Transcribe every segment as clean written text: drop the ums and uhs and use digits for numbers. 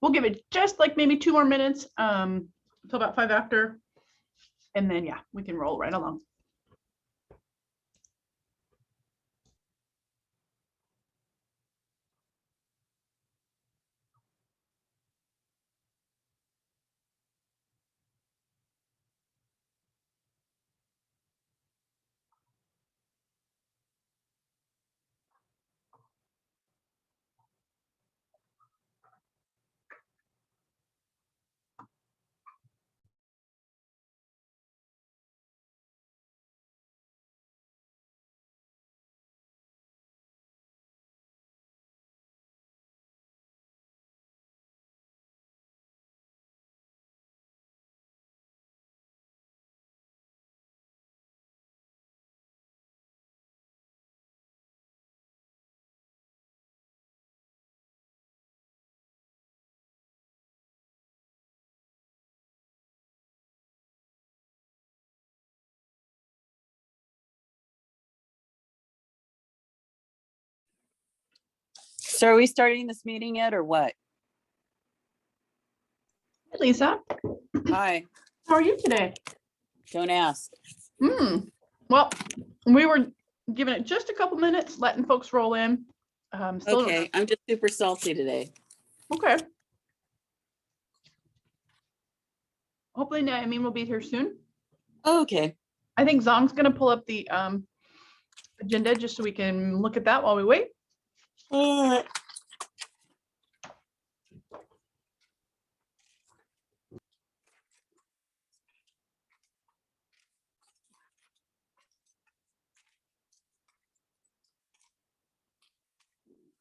We'll give it just like maybe 2 more minutes until about 5 after. And then, yeah, we can roll right along. So are we starting this meeting yet or what? Hey, Lisa, Hi, how are you today? don't ask. Well, we were giving it just a couple minutes, letting folks roll in. Still don't- Okay, I'm just super salty today. Okay. Hopefully Naomi will be here soon. Okay, I think Zong's gonna pull up the agenda just so we can look at that while we wait.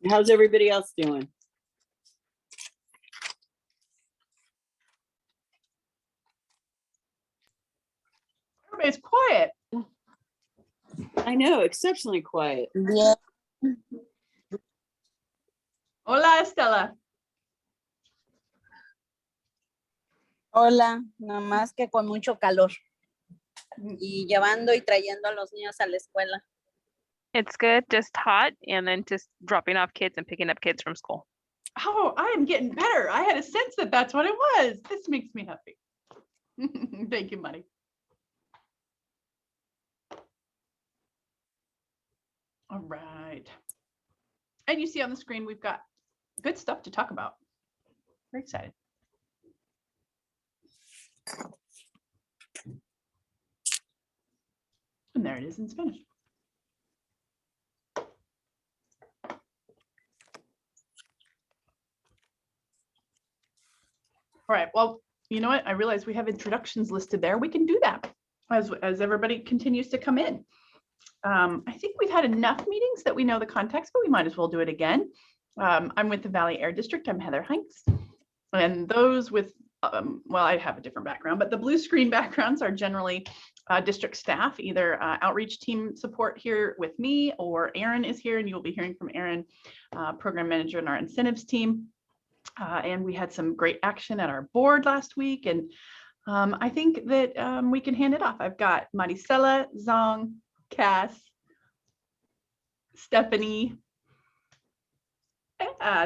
how's everybody else doing? Everybody's quiet. I know, exceptionally quiet. Bien. Hola, Estela. Hola, nada más que con mucho calor. Y llevando y trayendo a los niños a la escuela. It's good, just hot, and then just dropping off kids and picking up kids from school. Oh, I am getting better. I had a sense that that's what it was. This makes me happy. Thank you, Money. All right. And you see on the screen, we've got good stuff to talk about. Very excited. And there it is in Spanish. All right, well, you know what? I realize we have introductions listed there. We can do that as everybody continues to come in. I think we've had enough meetings that we know the context, but we might as well do it again. I'm with the Valley Air District. I'm Heather Hanks. And those with, well, I have a different background, but the blue screen backgrounds are generally district staff, either outreach team support here with me, or Aaron is here, and you'll be hearing from Aaron, program manager in our incentives team. And we had some great action at our board last week. And I think that we can hand it off. I've got Maricela, Zong, Cass, Stephanie,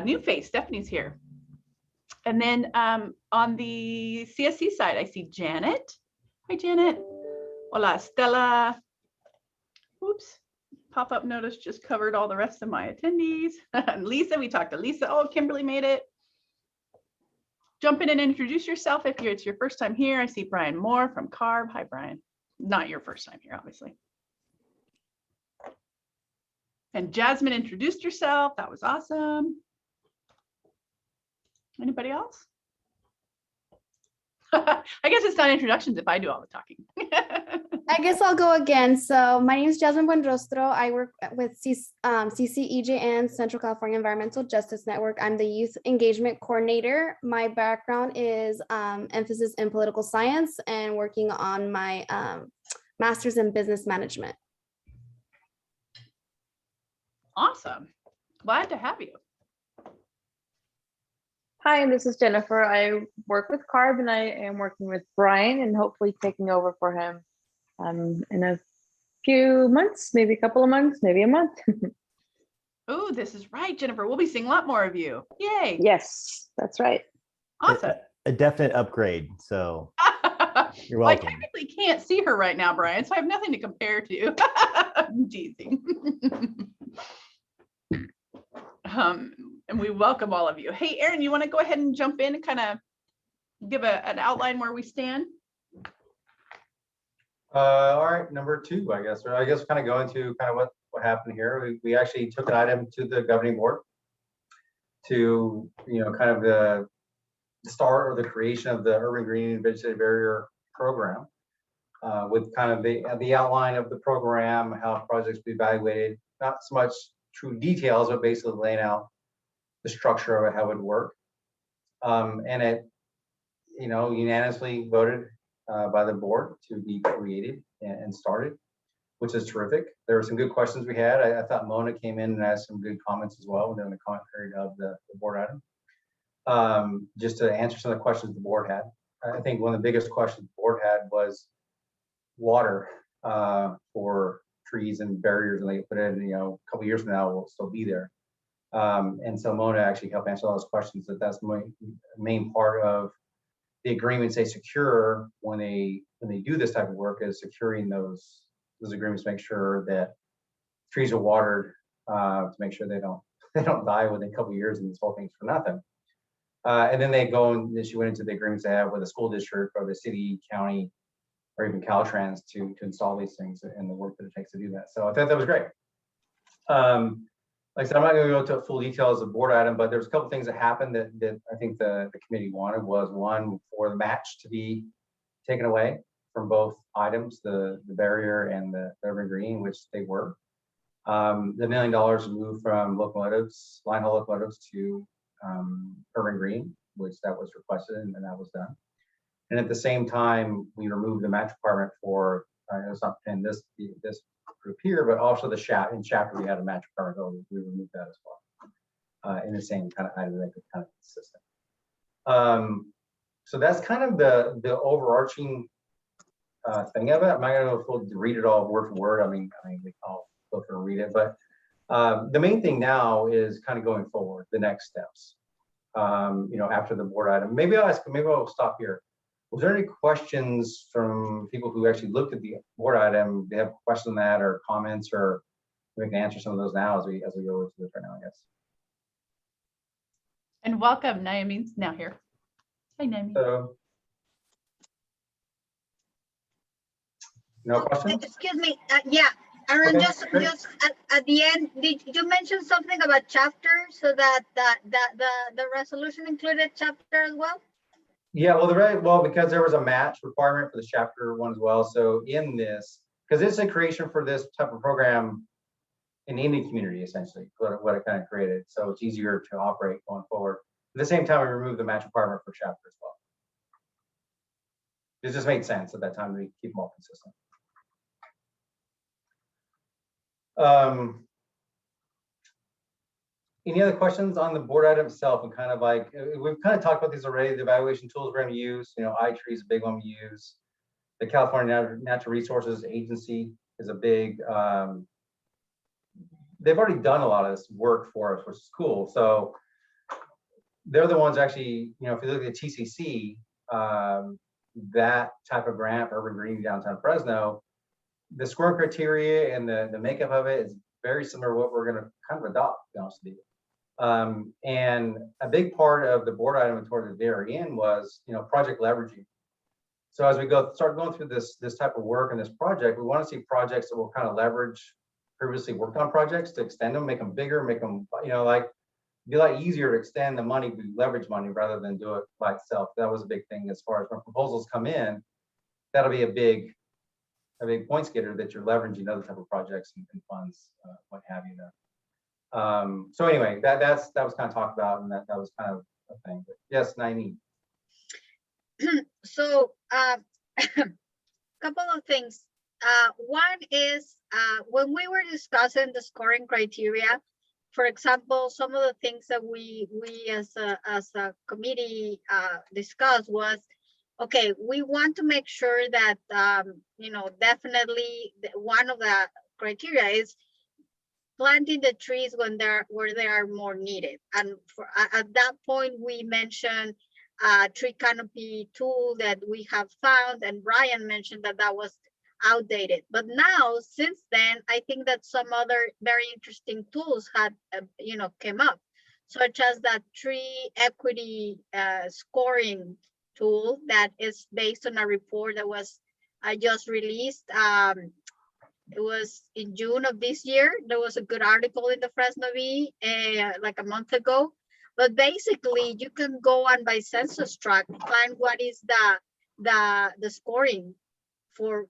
new face, Stephanie's here. And then on the CSC side, I see Janet. Hi, Janet. Hola, Stella. Oops. Pop-up notice just covered all the rest of my attendees. And Lisa, we talked to Lisa. Oh, Kimberly made it. Jump in and introduce yourself if it's your first time here. I see Brian Moore from CARB. Hi, Brian. Not your first time here, obviously. And Jasmine introduced herself. That was awesome. Anybody else? I guess it's not introductions if I do all the talking. I guess I'll go again. So my name is Jasmine Buenrostro. I work with CCEJN, Central California Environmental Justice Network. I'm the Youth Engagement Coordinator. My background is emphasis in political science and working on my master's in business management. Awesome. Glad to have you. Hi, this is Jennifer. I work with CARB and I am working with Brian and hopefully taking over for him in a few months, maybe a couple of months, maybe a month. Oh, this is right, Jennifer. We'll be seeing a lot more of you. Yay. Yes, that's right. Awesome. A definite upgrade. So you're Well, I welcome. technically can't see her right now, Brian, so I have nothing to compare to. I'm teasing. And we welcome all of you. Hey, Erin, you want to go ahead and jump in and kind of give an outline where we stand? All right, number 2, I guess. Or I guess kind of going to kind of what happened here. We actually took an item to the governing board to, kind of the start or the creation of the Urban Green and Vegetative Barrier program, with kind of the outline of the program, how projects be evaluated, not so much true details, but basically laying out the structure of it, how it would work. And it, unanimously voted by the board to be created and started, which is terrific. There were some good questions we had. I thought Mona came in and asked some good comments as well during the comment period of the board item. Just to answer some of the questions the board had. I think one of the biggest questions the board had was water for trees and barriers, and they put in, a couple years from now will still be there. And so Mona actually helped answer all those questions. That's the main part of the agreements they secure when they do this type of work, is securing those agreements to make sure that trees are watered, to make sure they don't die within a couple of years and this whole thing's for nothing. And then then she went into the agreements they have with the school district or the city, county, or even Caltrans to install these things and the work that it takes to do that. So I thought that was great. Like I said, I'm not going to go into full details of board item, but there's a couple things that happened that I think the committee wanted. Was one, for the match to be taken away from both items, the barrier and the urban green, which they were. The $1 million moved from locomotives, line haul locomotives, to urban green, which that was requested, and that was done. And at the same time, we removed the match requirement for, it's not in this group here, but also the chapter we had a match requirement, so we removed that as well, in the same kind of item, that could kind of consistent. So that's kind of the overarching thing of it. I'm not going to read it all word for word. I mean, I'll go through and read it, but the main thing now is kind of going forward, the next steps. After the board item, maybe I'll stop here. Was there any questions from people who actually looked at the board item? They have questions on that or comments, or we can answer some of those now as we go into this right now, I guess. And welcome, Naomi's now here. Hi, Naomi. So, no questions? Excuse me. Yeah, Aaron, Okay, just great. at the end, did you mention something about chapter, so that the resolution included chapter as well? Yeah, well, because there was a match requirement for the chapter 1 as well. So in this, because it's a creation for this type of program in the Indian community, essentially, what it kind of created. So it's easier to operate going forward. At the same time, we removed the match requirement for chapter as well. It just made sense at that time to keep them all consistent. Any other questions on the board item itself? And kind of like, we've kind of talked about these already, the evaluation tools we're going to use, iTree is a big one we use. The California Natural Resources Agency is a big, they've already done a lot of this work for us, which is cool. So they're the ones actually, if you look at TCC, that type of grant, Urban Green Downtown Fresno, the scoring criteria and the makeup of it is very similar to what we're going to kind of adopt, to be honest with you. And a big part of the board item toward the very end was, project leveraging. So as we start going through this type of work and this project, we want to see projects that will kind of leverage previously worked on projects to extend them, make them bigger, make them, be a lot easier to extend the money, we leverage money rather than do it by itself. That was a big thing as far as when proposals come in. That'll be a big points getter that you're leveraging other type of projects and funds, what have you there. So anyway, that was kind of talked about, and that was kind of a thing. But yes, Naomi. So couple of things. One is when we were discussing the scoring criteria, for example, some of the things that we as a committee discussed was, okay, we want to make sure that definitely one of the criteria is planting the trees when where they are more needed. And at that point, we mentioned tree canopy tool that we have found, and Brian mentioned that that was outdated. But now, since then, I think that some other very interesting tools had, came up, such as that tree equity scoring tool that is based on a report that was just released. It was in June of this year. There was a good article in the Fresno Bee like a month ago. But basically, you can go on by census tract, find what is the scoring for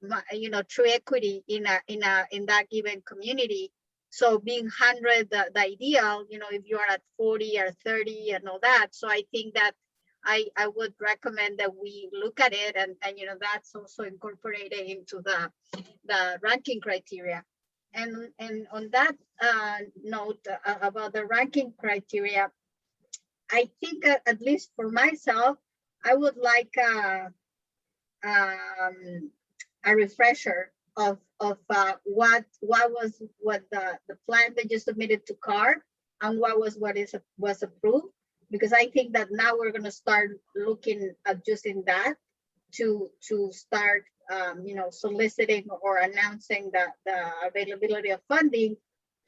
true equity in that given community. So being 100 the ideal, if you are at 40 or 30 and all that. So I think that I would recommend that we look at it, and that's also incorporated into the ranking criteria. And on that note about the ranking criteria, I think at least for myself, I would like a refresher of what the plan that you submitted to CARB and was approved, because I think that now we're going to start looking at using that to start soliciting or announcing the availability of funding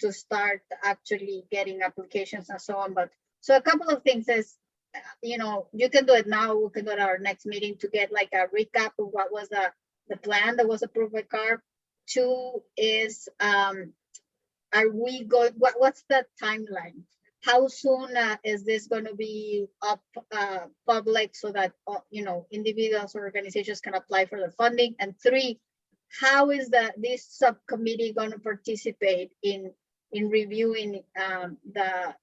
to start actually getting applications and so on. But so a couple of things is, you can do it now, we can do it at our next meeting to get like a recap of what was the plan that was approved by CARB. Two is, are we going, what's the timeline? How soon is this going to be up public so that, individuals or organizations can apply for the funding? And three, how is this subcommittee going to participate in reviewing the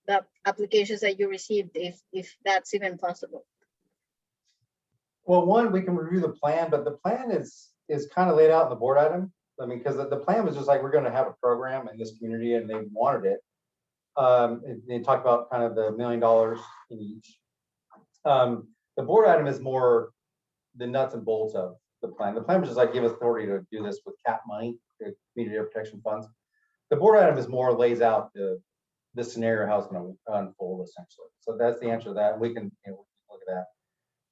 applications that you received, if that's even possible? Well, one, we can review the plan, but the plan is kind of laid out in the board item. I mean, because the plan was just like, we're going to have a program in this community, and they wanted it. They talked about kind of the $1 million in each. The board item is more the nuts and bolts of the plan. The plan was just like, give authority to do this with cap money, the community air protection funds. The board item is more lays out the scenario, how it's going to unfold essentially. So that's the answer to that. We can look at that.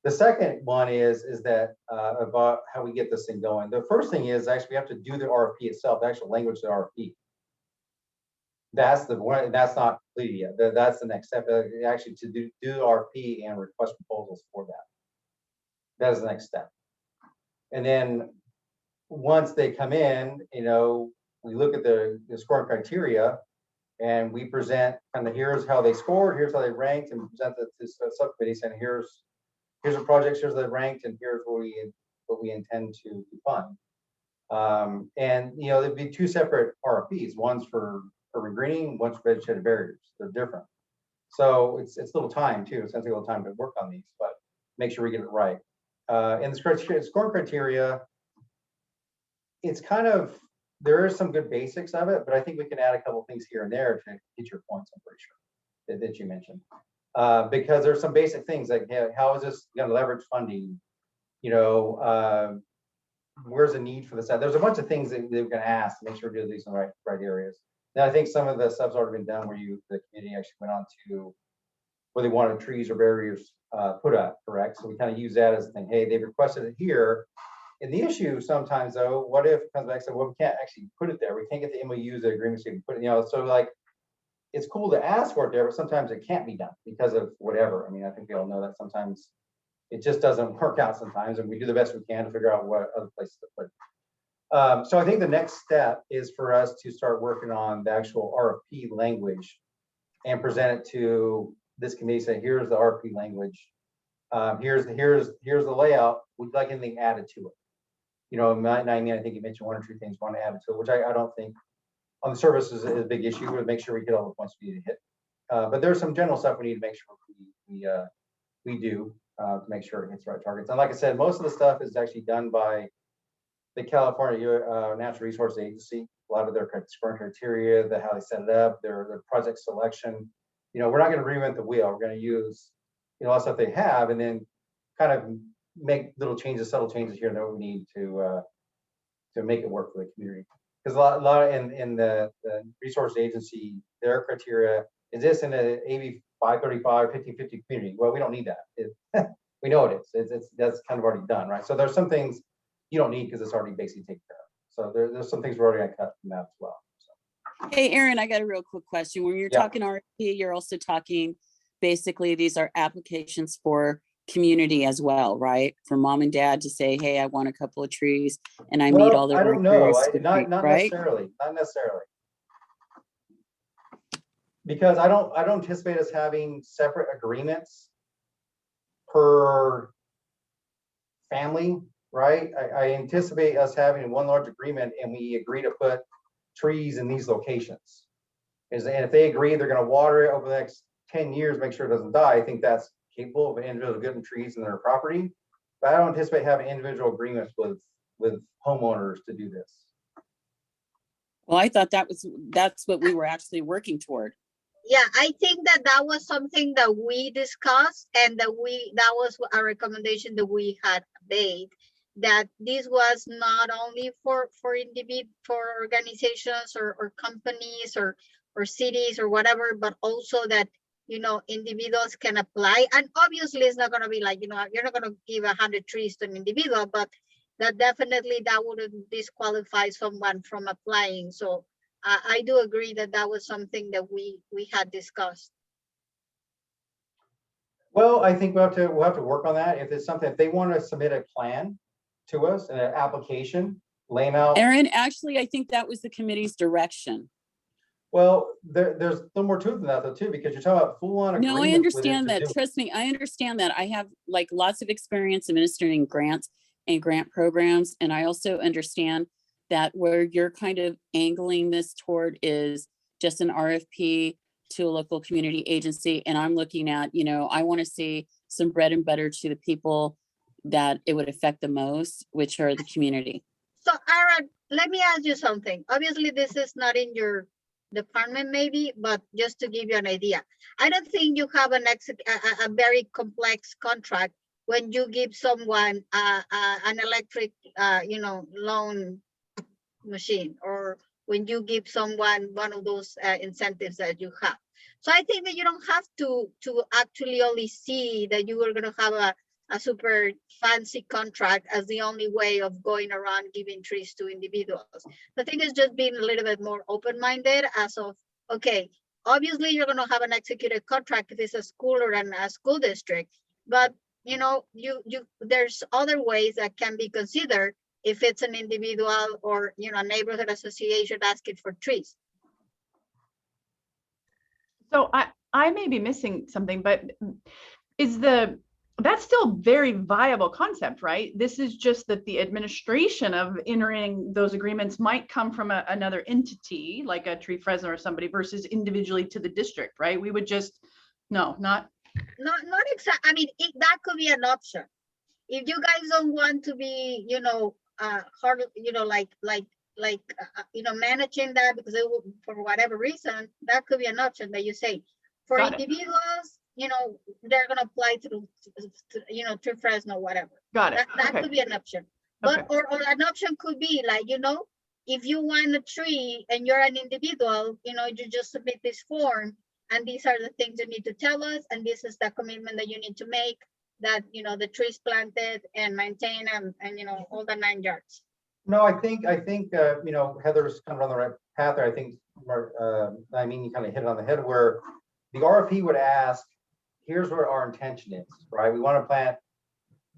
The second one is that about how we get this thing going. The first thing is actually we have to do the RFP itself, the actual language of the RFP. That's the one. That's not completed yet. That's the next step. Actually, to do the RFP and request proposals for that. That is the next step. And then once they come in, we look at the scoring criteria, and we present kind of, here's how they scored, here's how they ranked, and present that to the subcommittee, saying here's the projects, here's the ranked, and here's what we intend to fund. And there'd be two separate RFPs. One's for regreening, one's for vegetative barriers. They're different. So it's a little time too. It's going to take a little time to work on these, but make sure we get it right. And the scoring criteria, it's kind of, there are some good basics of it, but I think we can add a couple of things here and there to hit your points, I'm pretty sure, that you mentioned. Because there's some basic things like, how is this going to leverage funding? Where's the need for this? There's a bunch of things that they're going to ask to make sure we do these in the right areas. Now, I think some of the stuff's already been done where the committee actually went on to where they wanted trees or barriers put up, correct? So we kind of use that as a thing. Hey, they've requested it here. And the issue sometimes though, what if it comes back and says, well, we can't actually put it there. We can't get the MOUs, the agreements, so you can put it, so like, it's cool to ask for it there, but sometimes it can't be done because of whatever. I mean, I think we all know that sometimes it just doesn't work out sometimes, and we do the best we can to figure out what other places to put it. So I think the next step is for us to start working on the actual RFP language and present it to this committee. Say, here's the RFP language. Here's the layout. Would you like anything added to it? I think you mentioned one or two things you want to add to it, which I don't think on the service is a big issue. We make sure we hit all the points we need to hit. But there's some general stuff we need to make sure we do to make sure it hits the right targets. And like I said, most of the stuff is actually done by the California Natural Resources Agency. A lot of their scoring criteria, how they set it up, their project selection. We're not going to reinvent the wheel. We're going to use a lot of stuff they have, and then kind of make little changes, subtle changes here that we need to make it work for the community. because a lot in the resource agency, their criteria is this in a AB 535, 1550 community. Well, we don't need that. We know it is. That's kind of already done, right? So there's some things you don't need because it's already basically taken care of. So there's some things we're already gonna cut from that as well. So. Hey, Aaron, I got a real quick question. When you're Yeah. talking RFP, you're also talking, basically, these are applications for community as well, right? For mom and dad to say, hey, I want a couple of trees and I meet all the. I don't know. criteria, Not right? necessarily. Not necessarily. Because I don't anticipate us having separate agreements per family, right? I anticipate us having one large agreement and we agree to put trees in these locations. And if they agree they're going to water it over the next 10 years, make sure it doesn't die, I think that's capable of individual getting trees in their property. But I don't anticipate having individual agreements with homeowners to do this. Well, I thought that's what we were actually working toward. Yeah, I think that was something that we discussed and that was a recommendation that we had made, that this was not only for organizations or companies or cities or whatever, but also that, individuals can apply. And obviously it's not going to be like, you're not going to give 100 trees to an individual, but that definitely that wouldn't disqualify someone from applying. So I do agree that was something that we had discussed. Well, I think we'll have to work on that. If it's something, if they want to submit a plan to us, an application, laying out. Aaron, actually, I think that was the committee's direction. Well, there's a little more to it than that though, too, because you're talking about full-on agreement. No, I understand that. Trust me, I understand that. I have like lots of experience administering grants and grant programs. And I also understand that where you're kind of angling this toward is just an RFP to a local community agency. And I'm looking at, I want to see some bread and butter to the people that it would affect the most, which are the community. So Aaron, let me ask you something. Obviously, this is not in your department maybe, but just to give you an idea, I don't think you have a very complex contract when you give someone an electric, loan machine, or when you give someone one of those incentives that you have. So I think that you don't have to actually only see that you are going to have a super fancy contract as the only way of going around giving trees to individuals. The thing is just being a little bit more open-minded as of, okay, obviously you're going to have an executed contract if it's a school or a school district, but there's other ways that can be considered if it's an individual or a neighborhood association asking for trees. So I may be missing something, but that's still very viable concept, right? This is just that the administration of entering those agreements might come from another entity, like a Tree Fresno or somebody, versus individually to the district, right? We would just, not exactly. I mean, that could be an option. If you guys don't want to be, hard, managing that because it will, for whatever reason, that could be an option that you say for individuals, they're going to apply to Fresno, whatever. Got it. That Okay. could be an option. But, or an option could be like, if you want a tree and you're an individual, you just submit this form and these are the things you need to tell us. And this is the commitment that you need to make, that, the trees planted and maintained and all the 9 yards. No, I think Heather's kind of on the right path there. I think, you kind of hit it on the head where the RFP would ask, here's what our intention is, right? We want to plant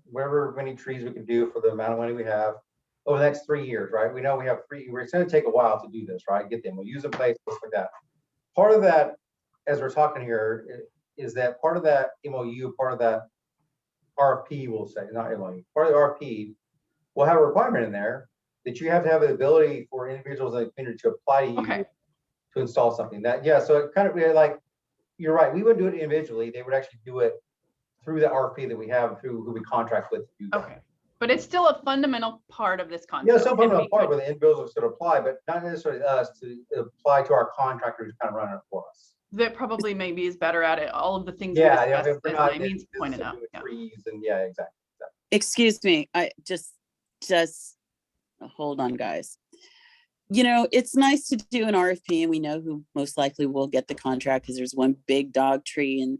whatever many trees we can do for the amount of money we have over the next 3 years, right? We know we have it's going to take a while to do this, right? Get them, we'll use them place, stuff like that. Part of that, as we're talking here, is that part of that MOU, part of that RFP will say, not MOU, part of the RFP will have a requirement in there that you have to have the ability for individuals in the community to apply to you to install something. So it kind of like, you're right, we wouldn't do it individually. They would actually do it through the RFP that we have, through who we contract with. Okay. But it's still a fundamental part of this concept. Yeah, some fundamental part where the individuals should apply, but not necessarily us to apply to our contractor who's kind of running it for us. That probably maybe is better at it. All of the things Yeah, we discussed, we're as not Irene's pointed out. Yeah. Trees and exactly. Excuse me, I just hold on, guys. you know, it's nice to do an RFP and we know who most likely will get the contract because there's one big dog tree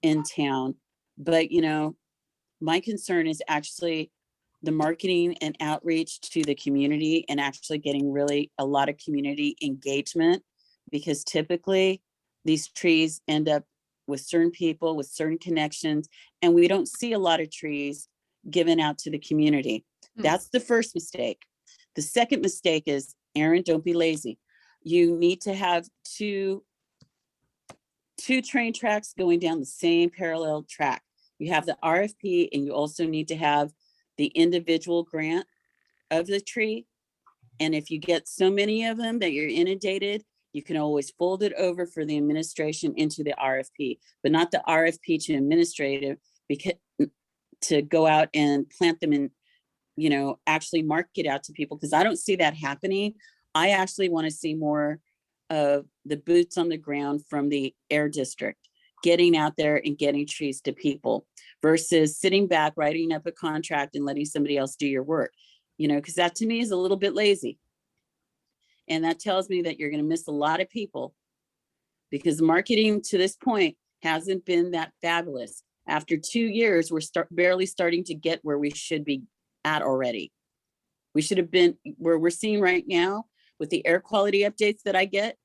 in town. But, you know, my concern is actually the marketing and outreach to the community and actually getting really a lot of community engagement, because typically these trees end up with certain people with certain connections, and we don't see a lot of trees given out to the community. That's the first mistake. The second mistake is, Aaron, don't be lazy. You need to have two train tracks going down the same parallel track. You have the RFP and you also need to have the individual grant of the tree. And if you get so many of them that you're inundated, you can always fold it over for the administration into the RFP, but not the RFP to administrative, because to go out and plant them in, you know, actually market out to people, because I don't see that happening. I actually want to see more of the boots on the ground from the air district, getting out there and getting trees to people versus sitting back, writing up a contract and letting somebody else do your work, you know, because that to me is a little bit lazy. And that tells me that you're going to miss a lot of people, because marketing to this point hasn't been that fabulous. After 2 years, we're barely starting to get where we should be at already. We should have been where we're seeing right now with the air quality updates that I get.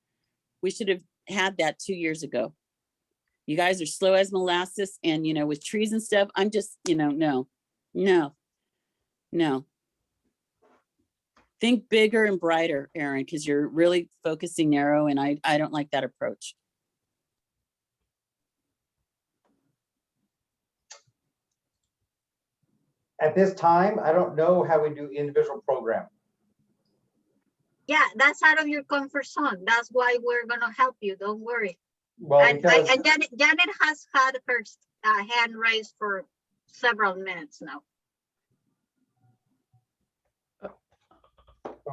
We should have had that 2 years ago. You guys are slow as molasses, and, you know, with trees and stuff, I'm just, you know, no. Think bigger and brighter, Aaron, because you're really focusing narrow, and I don't like that approach. At this time, I don't know how we do individual program. Yeah, that's out of your comfort zone. That's why we're gonna help you. Don't worry. Well, And because Janet has had her hand raised for several minutes now.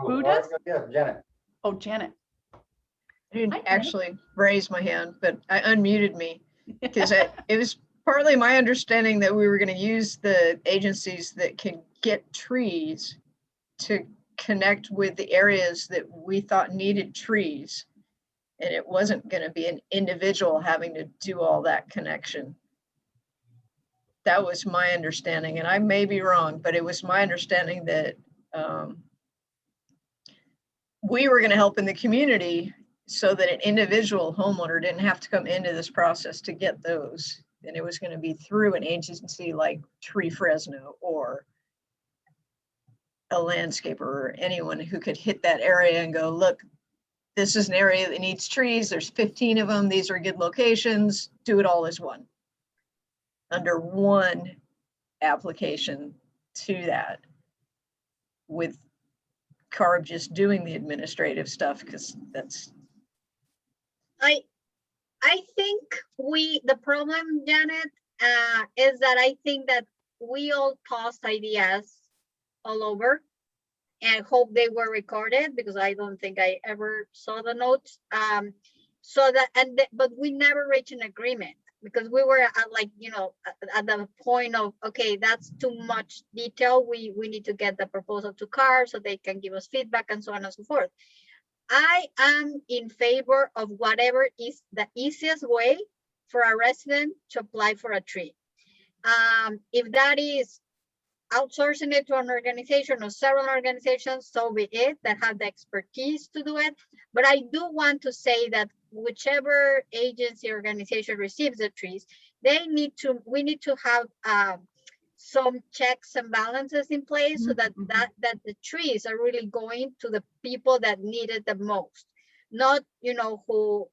Who does? Yeah, Janet. Oh, Janet. I didn't Hi, Janet. actually raise my hand, but I unmuted me because it was partly my understanding that we were going to use the agencies that can get trees to connect with the areas that we thought needed trees. And it wasn't going to be an individual having to do all that connection. That was my understanding, and I may be wrong, but it was my understanding that we were going to help in the community so that an individual homeowner didn't have to come into this process to get those. And it was going to be through an agency like Tree Fresno or a landscaper or anyone who could hit that area and go, look, this is an area that needs trees. There's 15 of them. These are good locations. Do it all as one. Under one application to that, with CARB just doing the administrative stuff, because that's. I think the problem, Janet, is that I think that we all tossed ideas all over and hope they were recorded, because I don't think I ever saw the notes. But we never reached an agreement, because we were at, like, you know, at the point of, okay, that's too much detail. We need to get the proposal to CARB so they can give us feedback and so on and so forth. I am in favor of whatever is the easiest way for a resident to apply for a tree. If that is outsourcing it to an organization or several organizations, so be it, that have the expertise to do it. But I do want to say that whichever agency or organization receives the trees, we need to have some checks and balances in place, so that the trees are really going to the people that need it the most, not, you know, who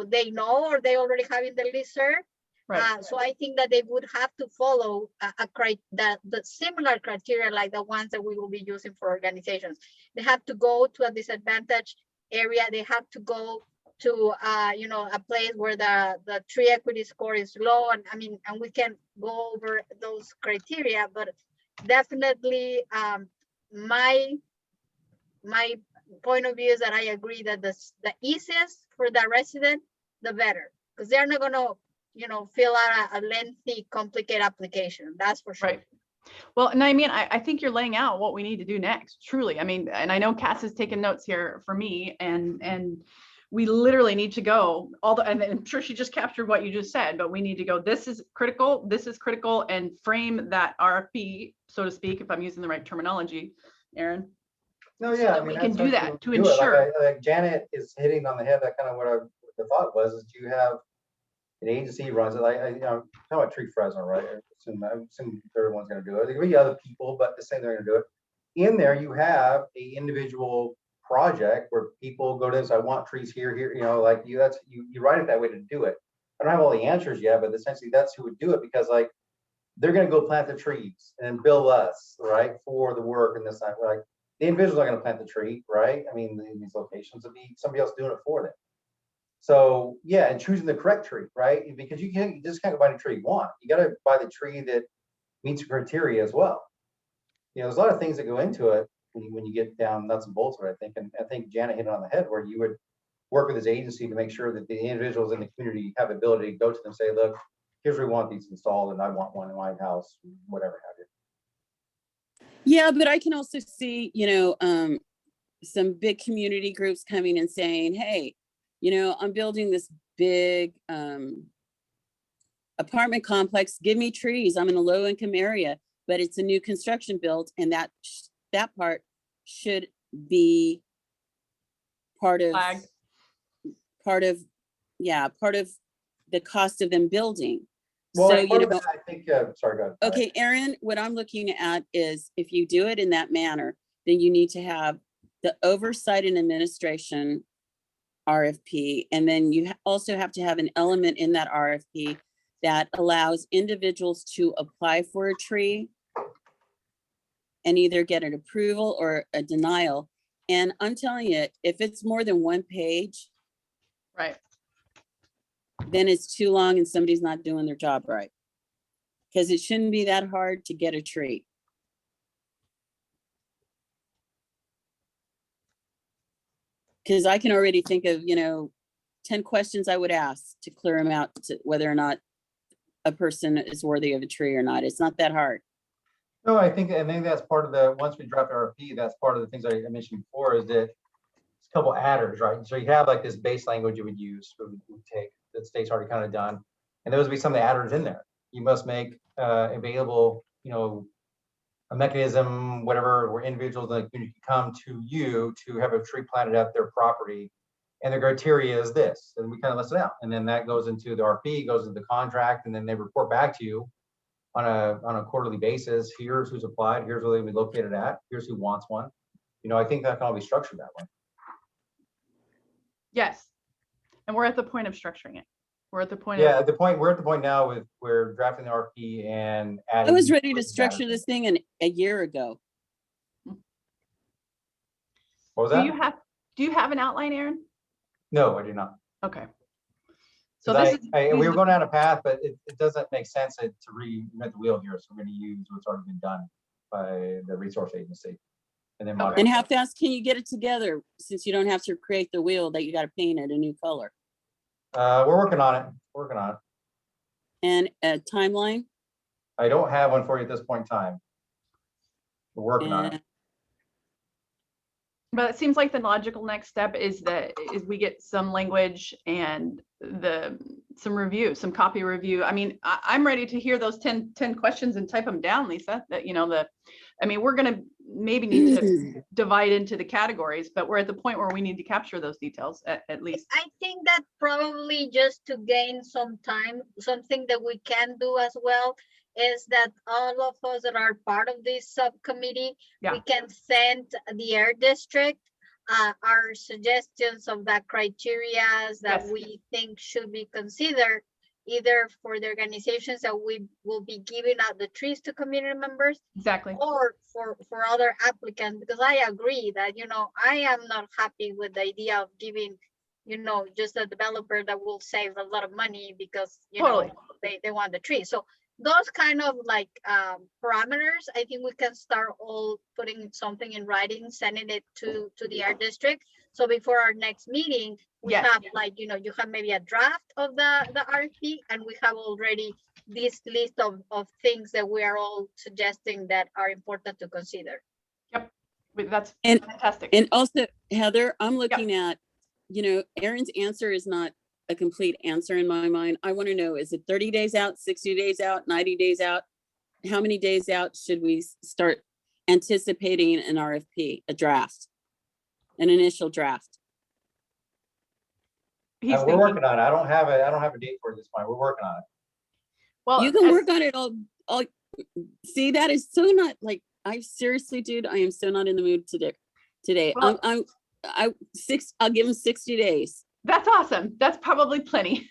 they know or they already have in the listserv. Right. So I think that they would have to follow the similar criteria like the ones that we will be using for organizations. They have to go to a disadvantaged area. They have to go to you know, a place where the tree equity score is low, and I mean, and we can go over those criteria. But definitely, my point of view is that I agree that the easiest for the resident, the better, because they're not going to, you know, fill out a lengthy, complicated application. That's for sure. Right. Well, and I mean, I think you're laying out what we need to do next, truly. I mean, and I know Cass has taken notes here for me, and we literally need to go and I'm sure she just captured what you just said, but we need to go, this is critical, and frame that RFP, so to speak, if I'm using the right terminology, Aaron. No, so yeah, that I mean, we can that's do how that you to do it. ensure. Like Janet is hitting on the head. That kind of what the thought was, is you have an agency runs it. Like, you know, talking about Tree Fresno, right? I assume everyone's going to do it. There could be other people, but the same, they're going to do it. In there, you have a individual project where people go to this. I want trees here. You know, like you write it that way to do it. I don't have all the answers yet, but essentially that's who would do it, because like they're going to go plant the trees and bill us, right, for the work and this time. Like the individuals are going to plant the tree, right? I mean, in these locations would be somebody else doing it for them. So yeah, and choosing the correct tree, right? Because you just can't go buy the tree you want. You got to buy the tree that meets the criteria as well. You know, there's a lot of things that go into it when you get down nuts and bolts of it, I think. And I think Janet hit it on the head, where you would work with this agency to make sure that the individuals in the community have the ability to go to them and say, look, here's where we want these installed, and I want one in my house, whatever have you. Yeah, but I can also see, you know, some big community groups coming and saying, hey, you know, I'm building this big apartment complex. Give me trees. I'm in a low income area, but it's a new construction build, and that part should be part of Flag. part of the cost of them building. Well, So, and you know, that, I think, sorry, go ahead. okay, Aaron, what I'm looking at is, if you do it in that manner, then you need to have the oversight and administration RFP. And then you also have to have an element in that RFP that allows individuals to apply for a tree and either get an approval or a denial. And I'm telling you, if it's more than one page, Right. then it's too long and somebody's not doing their job right. Because it shouldn't be that hard to get a tree. Because I can already think of, you know, 10 questions I would ask to clear them out, to whether or not a person is worthy of a tree or not. It's not that hard. No, I think that's part of the, once we drop RFP, that's part of the things I mentioned before, is that it's a couple adders, right? So you have like this base language you would use, we take, that state's already kind of done. And those would be some of the adders in there. You must make available, you know, a mechanism, whatever, where individuals in the community can come to you to have a tree planted at their property. And the criteria is this, and we kind of list it out. And then that goes into the RFP, goes into the contract, and then they report back to you on a quarterly basis. Here's who's applied, here's where they be located at, here's who wants one. You know, I think that can all be structured that way. Yes. And we're at the point of structuring it. We're at the point. Yeah, at the point, we're at the point now with, we're drafting the RFP and adding. I was ready to structure this thing a year ago. What was that? Do you have an outline, Aaron? No, I do not. Okay. So this we were going down a path, but it doesn't make sense to reinvent the wheel here. So we're going to use what's already been done by the resource agency. And then And how fast can you get it together, since you don't have to create the wheel that you got to paint it a new color? We're working on it. Working on it. And a timeline? I don't have one for you at this point in time. We're working on it. But it seems like the logical next step is we get some language and some review, some copy review. I mean, I'm ready to hear those 10 questions and type them down, Lisa. That, you know, we're going to maybe need to divide into the categories, but we're at the point where we need to capture those details at least. I think that probably just to gain some time, something that we can do as well is that all of us that are part of this subcommittee, we can send the Air District our suggestions of the criteria that we think should be considered, either for the organizations that we will be giving out the trees to community members, or for other applicants, because I agree that, you know, I am not happy with the idea of giving, you know, just a developer that will save a lot of money because, you know, they want the tree. So those kind of like parameters, I think we can start all putting something in writing, sending it to the Air District. So before our next meeting, we have like, you know, you have maybe a draft of the RFP, and we have already this list of things that we are all suggesting that are important to consider. That's And- fantastic. And also, Heather, I'm looking at, Aaron's answer is not a complete answer in my mind. I want to know, is it 30 days out, 60 days out, 90 days out? How many days out should we start anticipating an RFP, a draft, an initial draft? He's We're thinking, working on it. I don't have a date for it this point. We're working on it. well, You can as- work on it all. See, that is so not like, I seriously, dude, I am so not in the mood today. Well- I'll give him 60 days. That's awesome. That's probably plenty.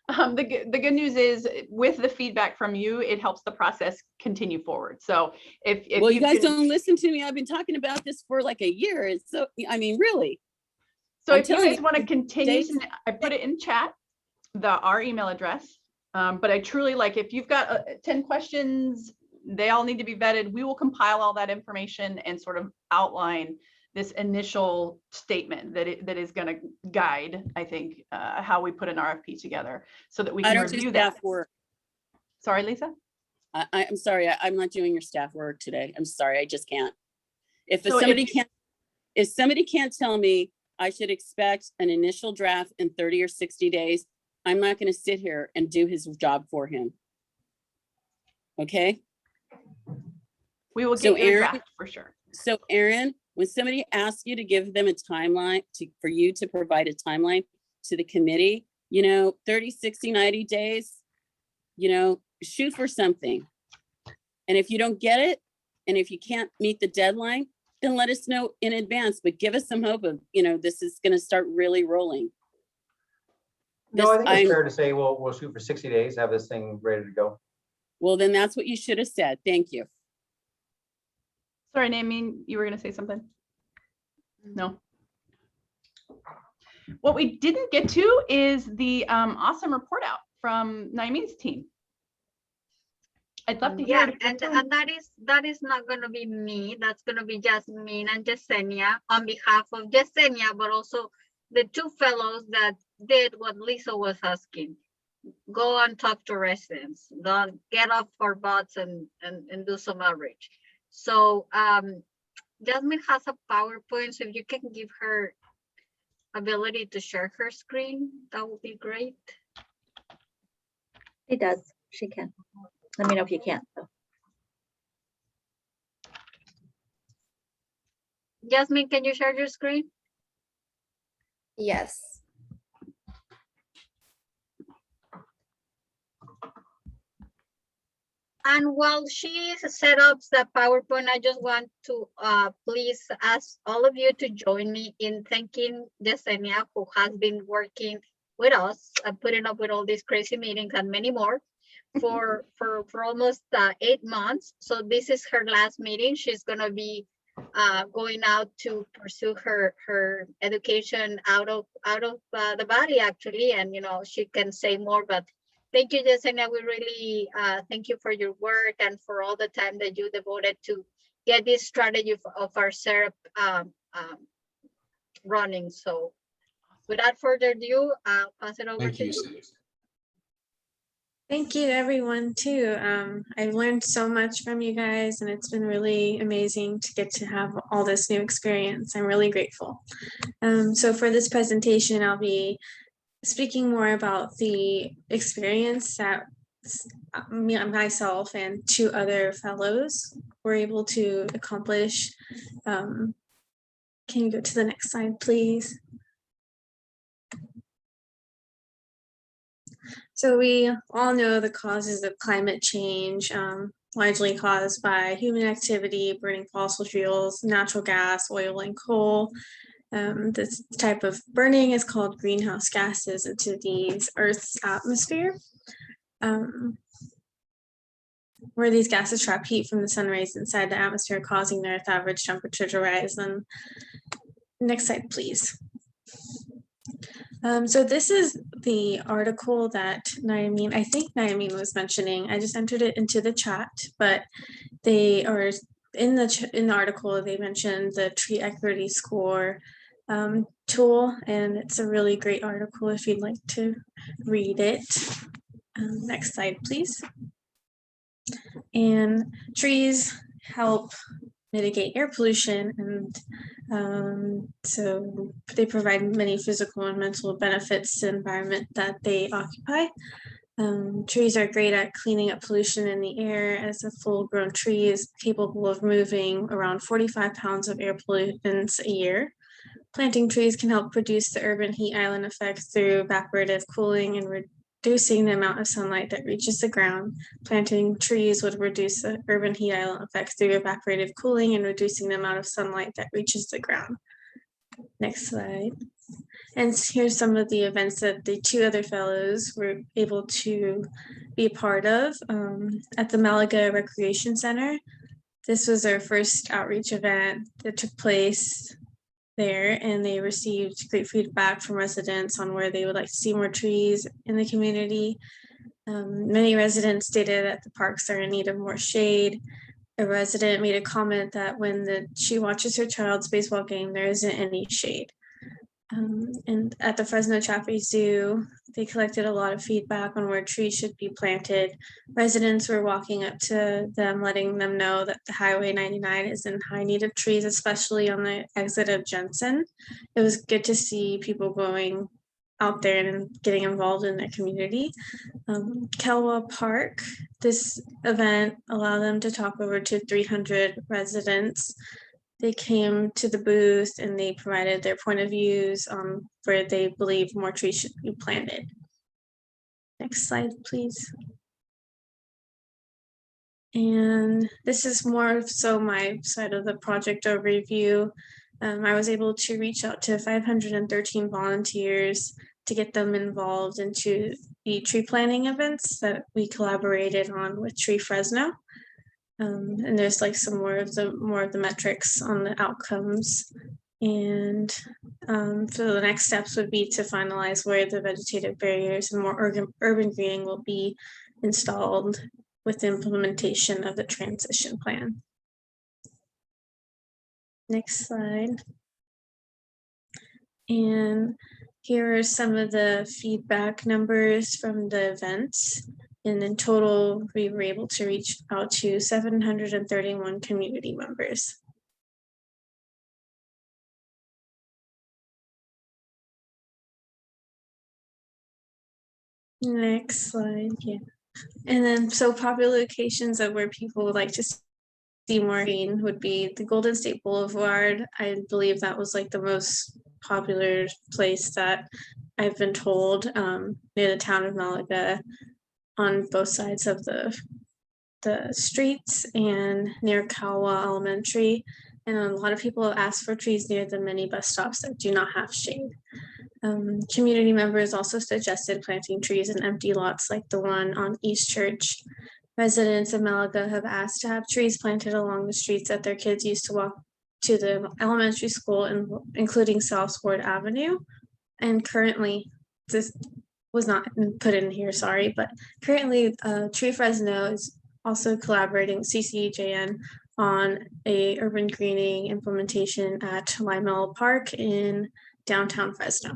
The good news is with the feedback from you, it helps the process continue forward. So if Well, you guys can- don't listen to me. I've been talking about this for like a year. It's so, I mean, really. So I'm if you telling guys you, want to continue, dates- I put it in chat, our email address. But I truly like, if you've got 10 questions, they all need to be vetted. We will compile all that information and sort of outline this initial statement that is going to guide, I think, how we put an RFP together so that we I can don't do review that. staff work. Sorry, Lisa? I'm sorry. I'm not doing your staff work today. I'm sorry. I just can't. If So somebody can't tell me I should expect an initial draft in 30 or 60 days, I'm not going to sit here and do his job for him. Okay? We will So get you a Aaron- draft for sure. So Aaron, when somebody asks you to give them a timeline for you to provide a timeline to the committee, 30, 60, 90 days, shoot for something. And if you don't get it, and if you can't meet the deadline, then let us know in advance, but give us some hope of, this is going to start really rolling. No, I think it's I'm- fair to say we'll shoot for 60 days, have this thing ready to go. Well, then that's what you should have said. Thank you. Sorry, Naomi, you were going to say something? No. What we didn't get to is the awesome report out from Naomi's team. I'd love to hear Yeah, it. and that is not gonna be me. That's gonna be Jasmine and Yesenia on behalf of Yesenia, but also the two fellows that did what Lisa was asking. Go and talk to residents. Don't get off our butts and do some outreach. So Jasmine has a PowerPoint, so if you can give her ability to share her screen, that would be great. She does. She can. Let me know if you can't. though. Jasmine, can you share your screen? Yes. And while she set up the PowerPoint, I just want to please ask all of you to join me in thanking Yesenia, who has been working with us and putting up with all these crazy meetings and many more for almost 8 months. So this is her last meeting. She's gonna be going out to pursue her education out of the body actually, and she can say more, but thank you, Yesenia. We really thank you for your work and for all the time that you devoted to get this strategy of our syrup running. So without further ado, I'll pass it over to you. Thank you to everyone too. I've learned so much from you guys and it's been really amazing to get to have all this new experience. I'm really grateful. So for this presentation, I'll be speaking more about the experience that myself and 2 other fellows were able to accomplish. Can you go to the next slide, please? So we all know the causes of climate change, largely caused by human activity, burning fossil fuels, natural gas, oil, and coal. This type of burning is called greenhouse gases into the Earth's atmosphere, where these gases trap heat from the sun rays inside the atmosphere, causing the Earth's average temperature to rise. And next slide, please. So this is the article that I think Naomi was mentioning. I just entered it into the chat, but they are in the article, they mentioned the tree equity score tool, and it's a really great article if you'd like to read it. Next slide, please. And trees help mitigate air pollution, and so they provide many physical and mental benefits to the environment that they occupy. Trees are great at cleaning up pollution in the air, as a full-grown tree is capable of moving around 45 pounds of air pollutants a year. Planting trees can help reduce the urban heat island effect through evaporative cooling and reducing the amount of sunlight that reaches the ground. Planting trees would reduce the urban heat island effect through evaporative cooling and reducing the amount of sunlight that reaches the ground. Next slide. And here's some of the events that the two other fellows were able to be a part of at the Malaga Recreation Center. This was our first outreach event that took place there, and they received great feedback from residents on where they would like to see more trees in the community. Many residents stated that the parks are in need of more shade. A resident made a comment that when she watches her child's baseball game, there isn't any shade. And at the Fresno Chaffee Zoo, they collected a lot of feedback on where trees should be planted. Residents were walking up to them, letting them know that the Highway 99 is in high need of trees, especially on the exit of Jensen. It was good to see people going out there and getting involved in their community. Kelwa Park, this event allowed them to talk over to 300 residents. They came to the booth and they provided their point of views on where they believe more trees should be planted. Next slide, please. And this is more so my side of the project overview. I was able to reach out to 513 volunteers to get them involved into the tree planting events that we collaborated on with Tree Fresno. And there's like some more of the metrics on the outcomes. And so the next steps would be to finalize where the vegetative barriers and more urban greening will be installed with the implementation of the transition plan. Next slide. And here are some of the feedback numbers from the events. And in total, we were able to reach out to 731 community members. Next slide, yeah. And then, so popular locations of where people would like to see more green would be the Golden State Boulevard. I believe that was like the most popular place that I've been told, near the town of Malaga, on both sides of the streets and near Kawa Elementary. And a lot of people have asked for trees near the many bus stops that do not have shade. Community members also suggested planting trees in empty lots like the one on East Church. Residents of Malaga have asked to have trees planted along the streets that their kids used to walk to the elementary school, including South Ward Avenue. And currently, this was not put in here, sorry, but currently Tree Fresno is also collaborating with CCEJN on a urban greening implementation at Lymel Park in downtown Fresno.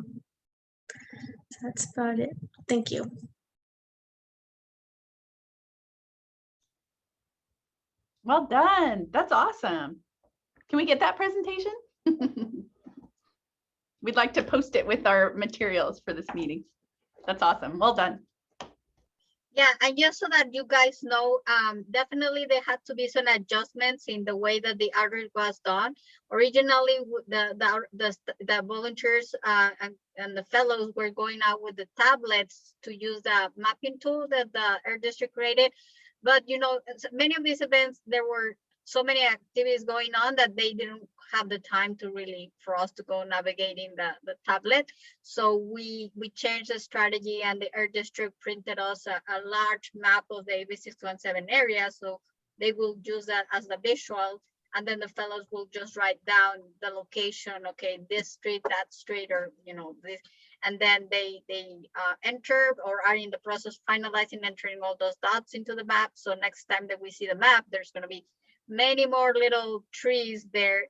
So that's about it. Thank you. Well done. That's awesome. Can we get that presentation? We'd like to post it with our materials for this meeting. That's awesome. Well done. Yeah, and just so that you guys know, definitely there had to be some adjustments in the way that the outreach was done. Originally, the volunteers and the fellows were going out with the tablets to use the mapping tool that the Air District created. But you know, many of these events, there were so many activities going on that they didn't have the time to really, for us to go navigating the tablet. So we changed the strategy, and the Air District printed us a large map of the AB 617 area. So they will use that as the visual, and then the fellows will just write down the location, okay, this street, that street, or you know, this, and then they enter or are in the process finalizing entering all those dots into the map. So next time that we see the map, there's going to be many more little trees there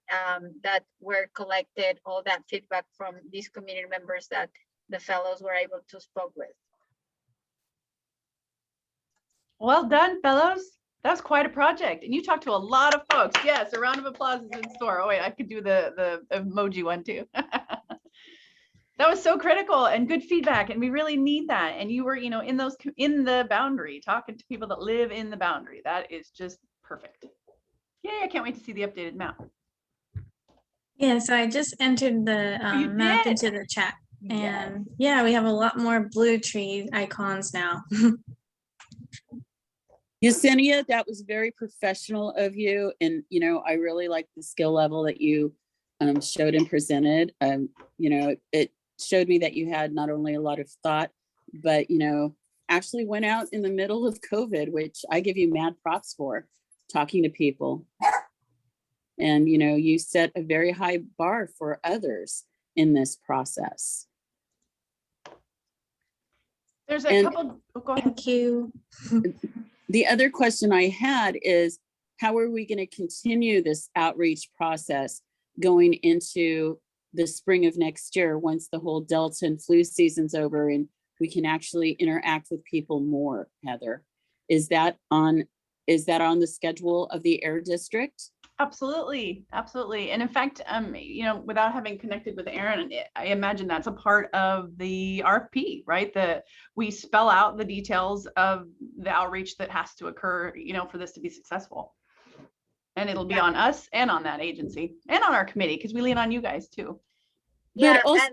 that were collected, all that feedback from these community members that the fellows were able to spoke with. Well done, fellows. That's quite a project. And you talked to a lot of folks. Yes, a round of applause is in store. Oh wait, I could do the emoji one too. That was so critical and good feedback. And we really need that. And you were, in the boundary, talking to people that live in the boundary. That is just perfect. Yay, I can't wait to see the updated map. Yeah, so I just entered the You map did? into the chat. Yes. And yeah, we have a lot more blue tree icons now. Yesenia, that was very professional of you. And, I really like the skill level that you showed and presented. It showed me that you had not only a lot of thought, but, actually went out in the middle of COVID, which I give you mad props for, talking to people. And, you set a very high bar for others in this process. There's a couple, go ahead. Thank you. The other question I had is, how are we going to continue this outreach process going into the spring of next year, once the whole Delta and flu season's over and we can actually interact with people more, Heather? Is that on the schedule of the Air District? Absolutely. And in fact, without having connected with Aaron, I imagine that's a part of the RFP, right? We spell out the details of the outreach that has to occur, for this to be successful. And it'll be on us and on that agency and on our committee, because we lean on you guys too. Yeah, But also,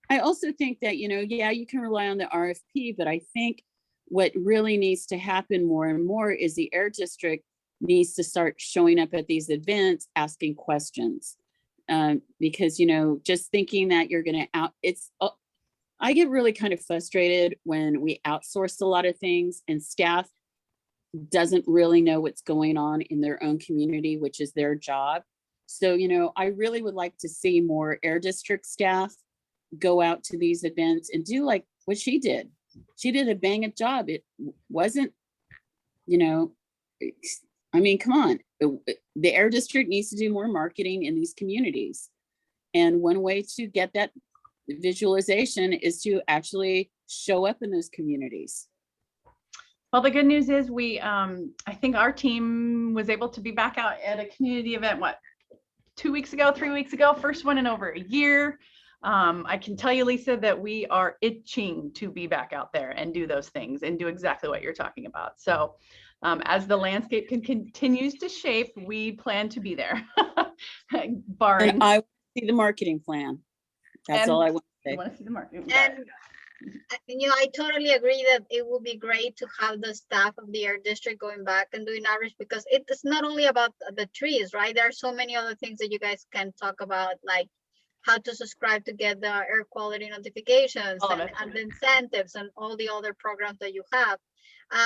I also think that, you can rely on the RFP, but I think what really needs to happen more and more is the Air District needs to start showing up at these events, asking questions. Because, just thinking that you're going to I get really kind of frustrated when we outsource a lot of things and staff doesn't really know what's going on in their own community, which is their job. So, I really would like to see more Air District staff go out to these events and do like what she did. She did a bang up job. It wasn't, come on. The Air District needs to do more marketing in these communities. And one way to get that visualization is to actually show up in those communities. Well, the good news is I think our team was able to be back out at a community event, 3 weeks ago, first one in over a year. I can tell you, Lisa, that we are itching to be back out there and do those things and do exactly what you're talking about. So as the landscape continues to shape, we plan to be there, barring. And I see the marketing plan. That's all I want to say. You want to see the marketing? And I totally agree that it would be great to have the staff of the Air District going back and doing outreach, because it's not only about the trees, right? There are so many other things that you guys can talk about, like how to subscribe to get the air quality notifications and the incentives and all the other programs that you have.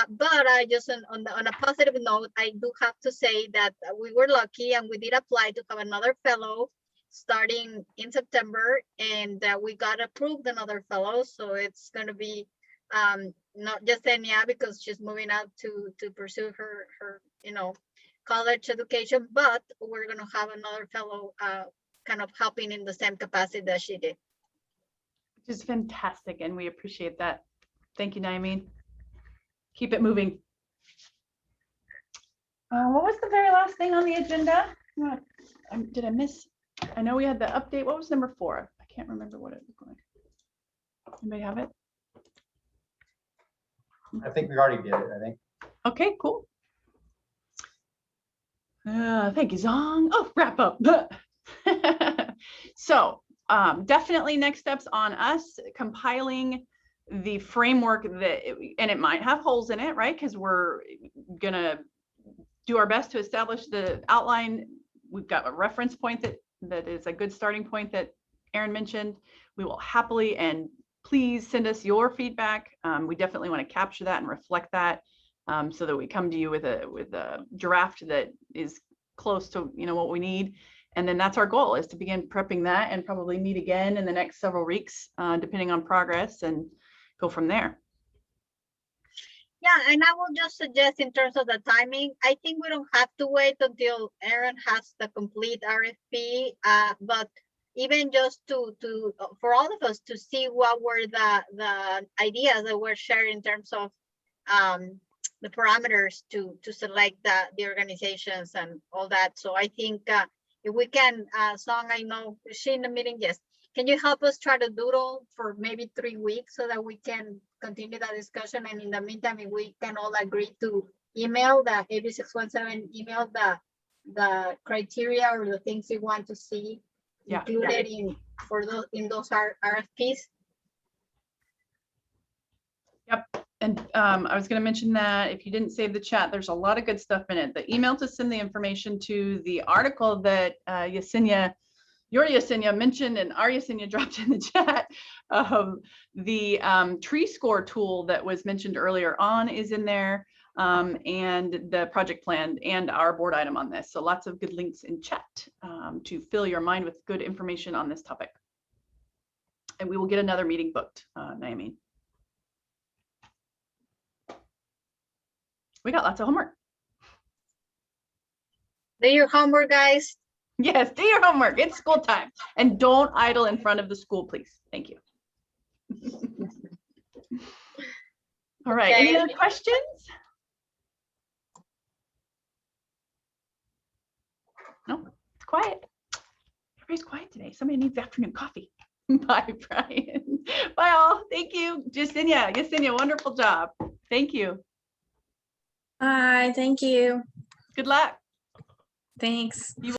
But I just, on a positive note, I do have to say that we were lucky and we did apply to have another fellow starting in September, and we got approved another fellow. So it's going to be not just Enya, because she's moving out to pursue her college education, but we're going to have another fellow kind of helping in the same capacity that she did. Which is fantastic, and we appreciate that. Thank you, Naimeen. Keep it moving. What was the very last thing on the agenda? Did I miss? I know we had the update. What was number 4? I can't remember what it looked like. Anybody have it? I think we already did it, I think. Okay, cool. Thank you, Zong. Oh, wrap up. So definitely next steps on us compiling the framework and it might have holes in it, right? Because we're gonna do our best to establish the outline. We've got a reference point that is a good starting point that Aaron mentioned. We will happily and please send us your feedback. We definitely want to capture that and reflect that so that we come to you with a draft that is close to what we need. And then that's our goal, is to begin prepping that and probably meet again in the next several weeks, depending on progress, and go from there. Yeah, and I will just suggest in terms of the timing, I think we don't have to wait until Aaron has the complete RFP, but even just to for all of us to see what were the ideas that were shared in terms of the parameters to select the organizations and all that. So I think if we can, Song, I know, is she in the meeting? Yes. Can you help us try to doodle for maybe 3 weeks so that we can continue that discussion? And in the meantime, if we can all agree to email the 8617, email the criteria or the things you want to see included in those RFPs. Yep. And I was going to mention that if you didn't save the chat, there's a lot of good stuff in it. The email to send the information to the article that your Yesenia mentioned and our Yesenia dropped in the chat. The tree score tool that was mentioned earlier on is in there, and the project plan and our board item on this. So lots of good links in chat to fill your mind with good information on this topic. And we will get another meeting booked, Naomi. We got lots of homework. Do your homework, guys. Yes, do your homework. It's school time. And don't idle in front of the school, please. Thank you. All right. Okay. Any other questions? No, it's quiet. Everybody's quiet today. Somebody needs afternoon coffee. Bye, Brian. Bye, all. Thank you. Yesenia, wonderful job. Thank you. Bye, thank you. Good luck. Thanks.